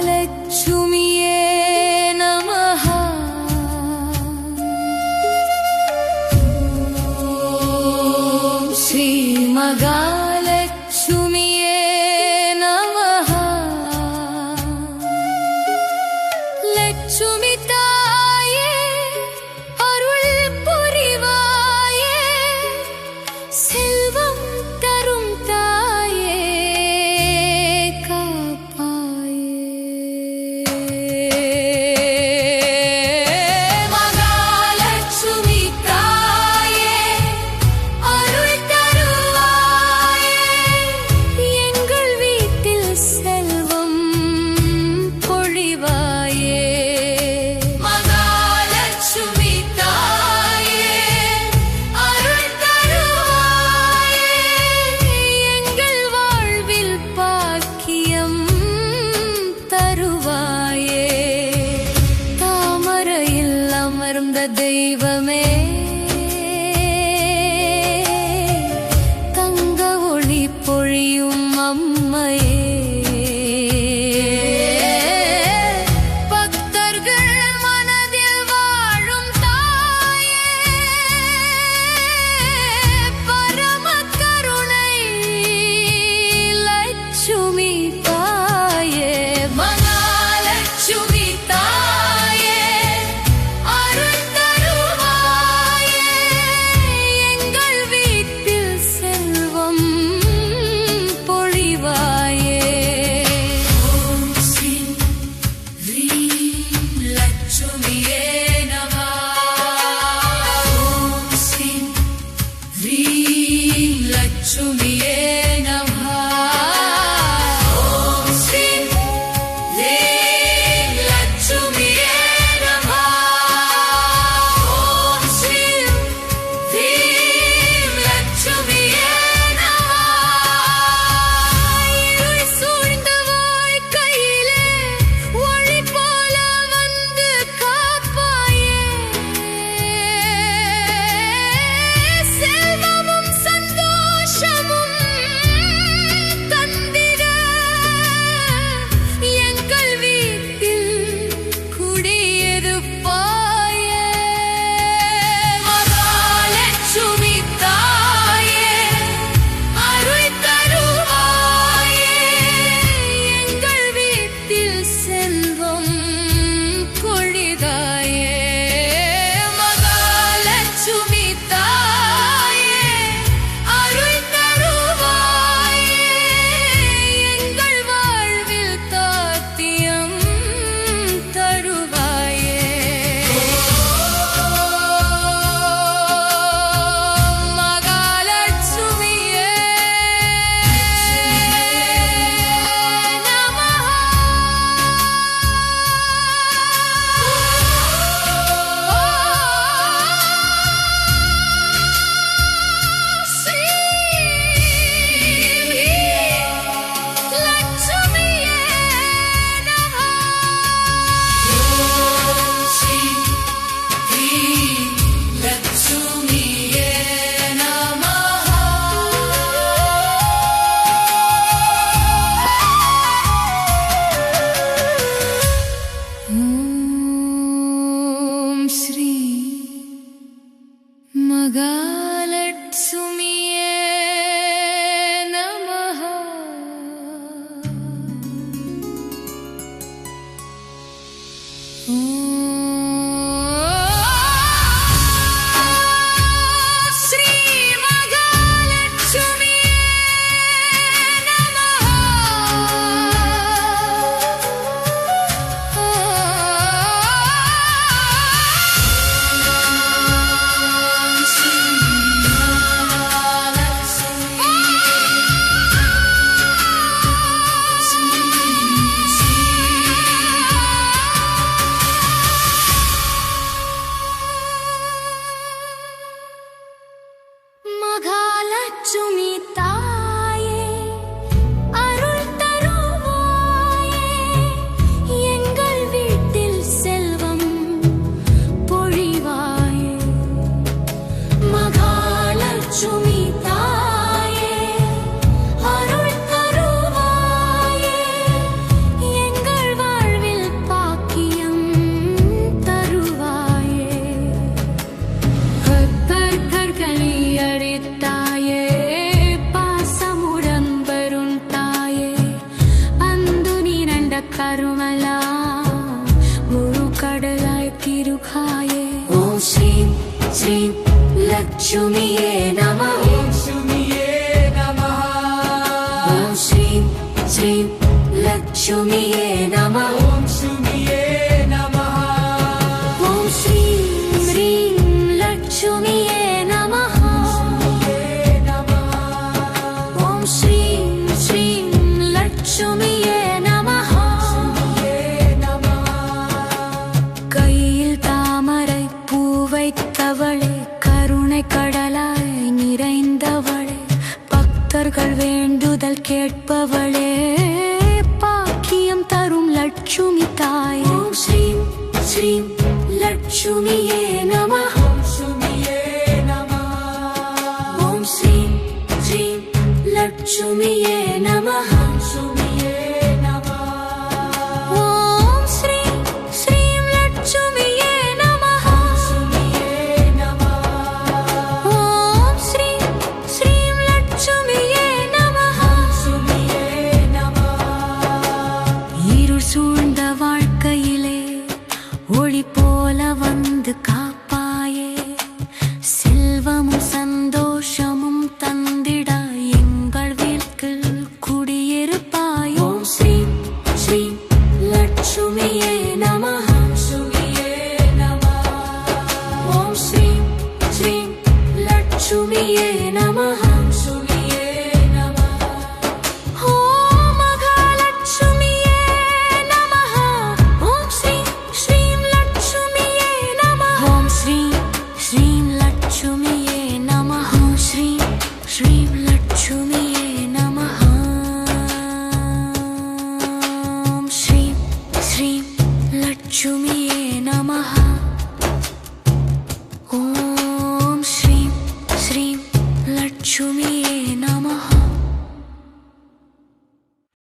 श्रीमगालक्ष्म्ये नमः। श्रीमगालक्ष्म्ये नमः। लक्ष्मी ताये अरुள் புரிவாயே, செல்வம் தரும் தாயே தெய்வமே, தங்க ஒளி பொழியும் அம்மையே, பக்தர்கள் மனதில் வாழும் தாயே, பரம கருணை லட்சுமி தாயே, மகாலட்சுமி தாயே, மகாலட்சுமியே நமः. ஸ்ரீ மகாலட்சுமியே நமः. கருமலாம் முழுக்கடலாய் திருகாயே. ஓம் ஸ்ரீம் ஸ்ரீம் லட்சுமியே நமः. ஓம் ஸ்ரீம் ஸ்ரீம் லட்சுமியே நமः. ஓம் ஸ்ரீம் ஸ்ரீம் லட்சுமியே நமः. ஓம் ஸ்ரீம் ஸ்ரீம் லட்சுமியே நமः. கையில் தாமரை பூ வைத்தவளே, கருணை கடலாய் நிறைந்தவளே, பக்தர்கள் வேண்டுதல் கேட்பவளே, பாக்கியம் தரும் லட்சுமி தாயே. ஓம் ஸ்ரீம் ஸ்ரீம் லட்சுமியே நமः. ஓம் ஸ்ரீம் ஸ்ரீம் லட்சுமியே நமः. ஓம் ஸ்ரீம் ஸ்ரீம் லட்சுமியே நமः. ஓம் ஸ்ரீம் ஸ்ரீம் லட்சுமியே நமः. இருள் சூழ்ந்த வாழ்க்கையிலே ஒளி போல வந்து காப்பாயே, செல்வமும் சந்தோஷமும் தந்திட எங்கள் வீட்டில் குடியிருப்பாயே. ஓம் ஸ்ரீம் ஸ்ரீம் லட்சுமியே நமः. ஓம் ஸ்ரீம் ஸ்ரீம் லட்சுமியே நமः. ஓம் மகாலட்சுமியே நமः. ஓம் ஸ்ரீம் ஸ்ரீம் லட்சுமியே நமः. ஓம் ஸ்ரீம் ஸ்ரீம் லட்சுமியே நமः. ஓம் ஸ்ரீம் ஸ்ரீம் லட்சுமியே நமः. ஓம் ஸ்ரீம் ஸ்ரீம் லட்சுமியே நமः. ஓம் ஸ்ரீம் ஸ்ரீம் லட்சுமியே நமः.